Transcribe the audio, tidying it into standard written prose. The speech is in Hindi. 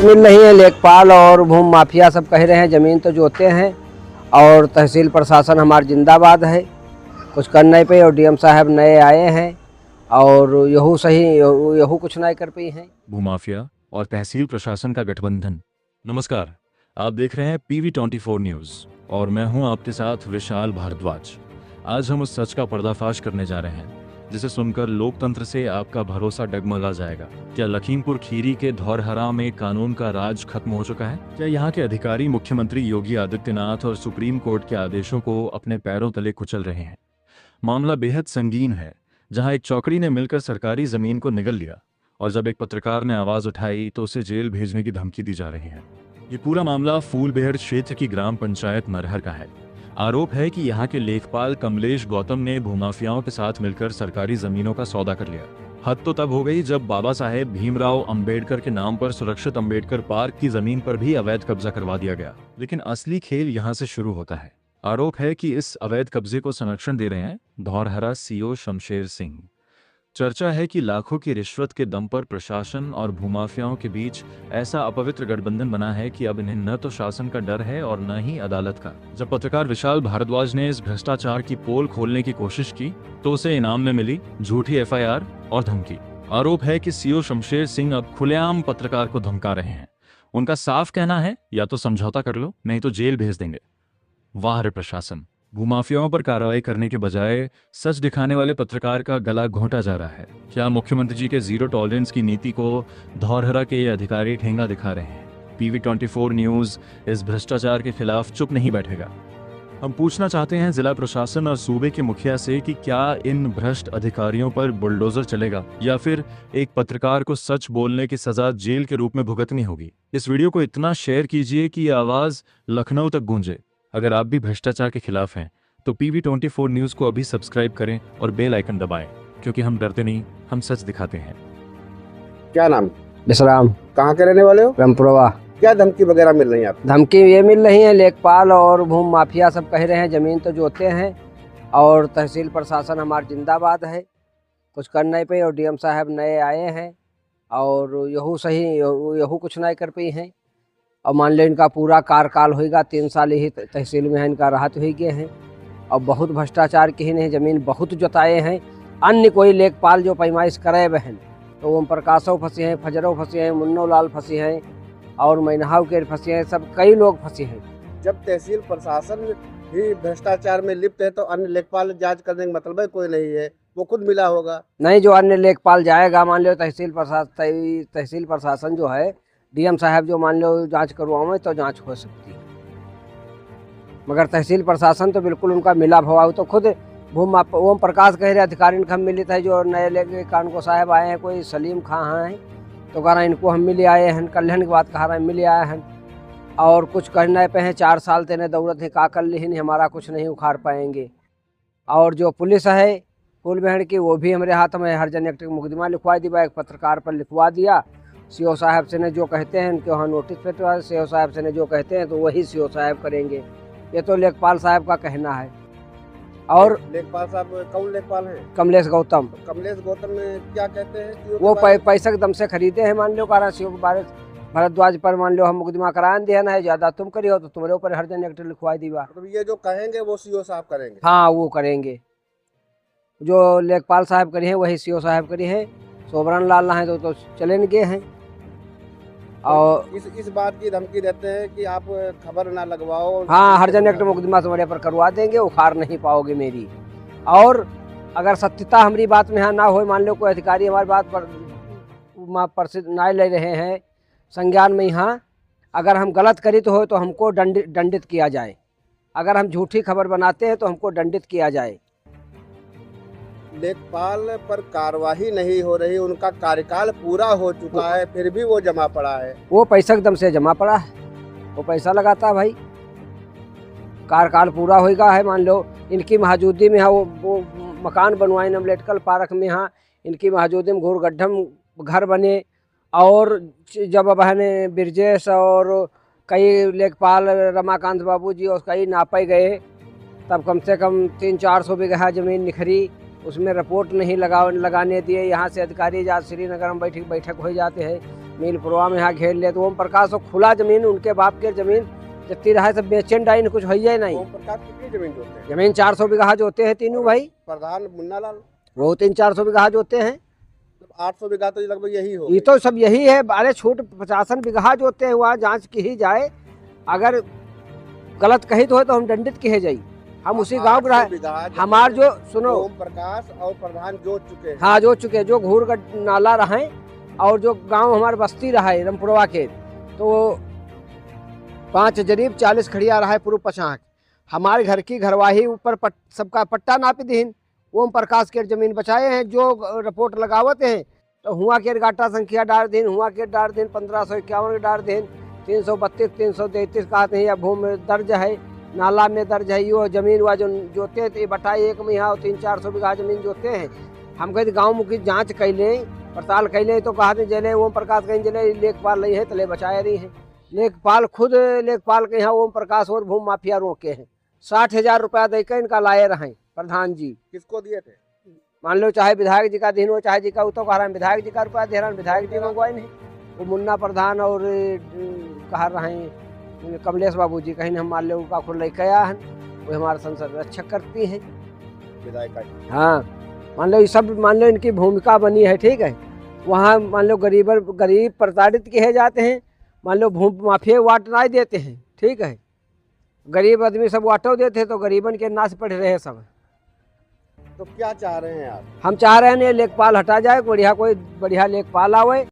मिल रही है। लेखपाल और भूमि माफिया सब कह रहे हैं ज़मीन तो जोते हैं और तहसील प्रशासन हमार जिंदाबाद है, कुछ कर नहीं पे। और डीएम साहब नए आए हैं और यहू सही यहू कुछ नहीं कर पाई हैं। भूमाफिया और तहसील प्रशासन का गठबंधन। नमस्कार, आप देख रहे हैं PV24 न्यूज़ और मैं हूं आपके साथ विशाल भारद्वाज। आज हम उस सच का पर्दाफाश करने जा रहे हैं जिसे सुनकर लोकतंत्र से आपका भरोसा डगमगा जाएगा। क्या लखीमपुर खीरी के धौरहरा में कानून का राज खत्म हो चुका है? क्या यहाँ के अधिकारी मुख्यमंत्री योगी आदित्यनाथ और सुप्रीम कोर्ट के आदेशों को अपने पैरों तले कुचल रहे हैं? मामला बेहद संगीन है, जहाँ एक चौकड़ी ने मिलकर सरकारी जमीन को निगल लिया और जब एक पत्रकार ने आवाज उठाई तो उसे जेल भेजने की धमकी दी जा रही है। ये पूरा मामला फूलबेहड़ क्षेत्र की ग्राम पंचायत मरहर का है। आरोप है कि यहाँ के लेखपाल कमलेश गौतम ने भूमाफियाओं के साथ मिलकर सरकारी जमीनों का सौदा कर लिया। हद तो तब हो गई जब बाबा साहेब भीमराव अंबेडकर के नाम पर सुरक्षित अंबेडकर पार्क की जमीन पर भी अवैध कब्जा करवा दिया गया। लेकिन असली खेल यहाँ से शुरू होता है। आरोप है कि इस अवैध कब्जे को संरक्षण दे रहे हैं धौरहरा CO शमशेर सिंह। चर्चा है कि लाखों की रिश्वत के दम पर प्रशासन और भूमाफियाओं के बीच ऐसा अपवित्र गठबंधन बना है कि अब इन्हें न तो शासन का डर है और न ही अदालत का। जब पत्रकार विशाल भारद्वाज ने इस भ्रष्टाचार की पोल खोलने की कोशिश की तो उसे इनाम में मिली झूठी FIR और धमकी। आरोप है कि CO शमशेर सिंह अब खुलेआम पत्रकार को धमका रहे हैं। उनका साफ कहना है या तो समझौता कर लो, नहीं तो जेल भेज देंगे। वाह रे प्रशासन, भूमाफियाओं पर कार्रवाई करने के बजाय सच दिखाने वाले पत्रकार का गला घोंटा जा रहा है। क्या मुख्यमंत्री जी के जीरो टॉलरेंस की नीति को धौरहरा के ये अधिकारी ठेंगा दिखा रहे हैं? PV24 न्यूज़ इस भ्रष्टाचार के खिलाफ चुप नहीं बैठेगा। हम पूछना चाहते हैं जिला प्रशासन और सूबे के मुखिया से कि क्या इन भ्रष्ट अधिकारियों पर बुलडोजर चलेगा या फिर एक पत्रकार को सच बोलने की सजा जेल के रूप में भुगतनी होगी। इस वीडियो को इतना शेयर कीजिए कि ये आवाज लखनऊ तक गूंजे। अगर आप भी भ्रष्टाचार के खिलाफ हैं तो PV24 न्यूज़ को अभी सब्सक्राइब करें और बेल आइकन दबाएं, क्योंकि हम डरते नहीं, हम सच दिखाते हैं। क्या नाम? विश्राम। कहाँ के रहने वाले हो? रामपुरवा। क्या धमकी वगैरह मिल रही है आपको? धमकी ये मिल रही है, लेखपाल और भूमि माफिया सब कह रहे हैं ज़मीन तो जोते हैं और तहसील प्रशासन हमार जिंदाबाद है, कुछ कर नहीं पे। और डीएम साहब नए आए हैं और यहू सही यहू कुछ नहीं कर पाई हैं। और मान लो इनका पूरा कार्यकाल होगा, 3 साल ही तहसील में है इनका राहत हुई गए हैं और बहुत भ्रष्टाचार की ही नहीं, ज़मीन बहुत जोताए हैं। अन्य कोई लेखपाल जो पैमाइश करे बहन तो ओम प्रकाशों फंसे हैं, फजरों फंसे हैं, मुन्नो लाल फंसे हैं और मैनहाव के फंसे हैं, सब कई लोग फंसे हैं। जब तहसील प्रशासन ही भ्रष्टाचार में लिप्त है तो अन्य लेखपाल जांच करने का मतलब है कोई नहीं है, वो खुद मिला होगा। नहीं, जो अन्य लेखपाल जाएगा, मान लो तहसील प्रशासन जो है, डीएम साहब जो मान लो जांच करवाओ तो जांच हो सकती है, मगर तहसील प्रशासन तो बिल्कुल उनका मिला भवा। तो खुद ओम प्रकाश कह रहे अधिकारी हम मिलित है, जो नए लेके कानको साहब आए हैं, कोई सलीम खां हैं तो कह रहे हैं इनको हम मिले आए हैं, कल्याण की बात कह रहे हैं मिले आए हैं और कुछ करने पे हैं। 4 साल तेने दौड़त है, का कर ली हमारा कुछ नहीं उखाड़ पाएंगे। और जो पुलिस है फूलबेहड़ की, वो भी हमारे हाथ में हर जन एक मुकदमा लिखवा दिया, एक पत्रकार पर लिखवा दिया। CO साहब से ने जो कहते हैं उनके वहाँ नोटिस पे तो CO साहब से ने जो कहते हैं तो वही CO साहब करेंगे, ये तो लेखपाल साहब का कहना है। और लेखपाल साहब कौन लेखपाल हैं? कमलेश गौतम। कमलेश गौतम में क्या कहते हैं? वो पैसा के दम से खरीदे हैं, मान लो कारण CO के बारे भारद्वाज पर मान लो हम मुकदमा करान दिया ना है, ज़्यादा तुम करियो तो तुम्हारे ऊपर हर जन एक लिखवा दिया। तो ये जो कहेंगे वो CO साहब करेंगे? हाँ, वो करेंगे। जो लेखपाल साहब करी हैं वही CO साहब करी हैं। सोबरन लाल हैं तो चले गए हैं। और इस बात की धमकी देते हैं कि आप खबर ना लगवाओ। हाँ, हर जन एक मुकदमा तुम्हारे पर करवा देंगे, उखाड़ नहीं पाओगे मेरी। और अगर सत्यता हमारी बात में यहाँ ना हो, मान लो कोई अधिकारी हमारी बात पर ना ले रहे हैं संज्ञान में, यहाँ अगर हम गलत करी तो हमको दंडित किया जाए। अगर हम झूठी खबर बनाते हैं तो हमको दंडित किया जाए। लेखपाल पर कार्यवाही नहीं हो रही, उनका कार्यकाल पूरा हो चुका है, फिर भी वो जमा पड़ा है। वो पैसा एकदम से जमा पड़ा है, वो पैसा लगाता है भाई। कार्यकाल पूरा होगा है, मान लो इनकी मौजूदगी में यहाँ वो मकान बनवाए अम्बेडकर पार्क में, यहाँ इनकी मौजूदगी में घूर गड्ढम घर बने। और जब बहने ब्रजेश और कई लेखपाल रमाकांत बाबू जी और कई नापे गए, तब कम से कम 300-400 बीघा जमीन निखरी, उसमें रिपोर्ट नहीं लगाने दिए। यहाँ से अधिकारी जा श्रीनगर में बैठक हो जाते हैं, मीलपुरवा में यहाँ घेर ले तो ओम प्रकाश को खुला जमीन उनके बाप के जमीन जितनी रहा सब बेचन डाइन कुछ है ही नहीं। ओम प्रकाश कितनी जमीन जोते हैं? जमीन 400 बीघा जोते हैं तीनों भाई। प्रधान मुन्ना लाल वो 300-400 बीघा जोते हैं। 800 बीघा तो लगभग यही हो ये तो सब यही है। अरे छूट 50 बीघा जोते हैं, वहाँ जांच की ही जाए। अगर गलत कही तो है तो हम दंडित किए जाई। हम उसी गांव के रहे। हमार जो सुनो ओम प्रकाश और प्रधान जोत चुके हैं। हाँ जो चुके जो घूर का नाला रहे और जो गांव हमारे बस्ती रहा है रमपुरवा के तो 5 जरीब 40 खड़िया रहा है पूर्व पछाक। हमारे घर की घरवाही ऊपर सबका पट्टा नापी दीन। ओम प्रकाश के जमीन बचाए हैं जो रिपोर्ट लगावते हैं तो हुआ के गाटा संख्या डार दिन हुआ के डार दिन 1551 के डार दिन 332 333 कहते हैं या भूमि दर्ज है नाला में दर्ज है। यो जमीन हुआ जो जोते थे बटाई एक में यहाँ 300-400 बीघा जमीन जोते हैं। हम कहते गाँव मुखी जाँच कैले पड़ताल कैले तो कहते जले ओम प्रकाश कहीं जले लेखपाल नहीं है तले बचाए रही है। लेखपाल खुद लेखपाल के यहाँ ओम प्रकाश और भूमि माफिया रोके हैं। 60,000 रुपया देकर इनका लाए रहे प्रधान जी। किसको दिए थे? मान लो चाहे विधायक जी का दिन हो चाहे जी का तो कह रहा है विधायक जी का रुपया दे रहा है। विधायक जी मंगवाए नहीं वो मुन्ना प्रधान और कह रहे हैं कमलेश बाबू जी कहीं हम मान लो का खुद लेके आया है वो हमारा संसद रक्षक करती हैं विधायक। हाँ मान लो ये सब मान लो इनकी भूमिका बनी है ठीक है। वहाँ मान लो गरीब प्रताड़ित किए जाते हैं। मान लो भूमि माफिया वाट नहीं देते हैं ठीक है। गरीब आदमी सब वाटो देते तो गरीबन के नाश पड़ रहे सब। तो क्या चाह रहे हैं आप? हम चाह रहे हैं लेखपाल हटा जाए कोई बढ़िया लेखपाल आवे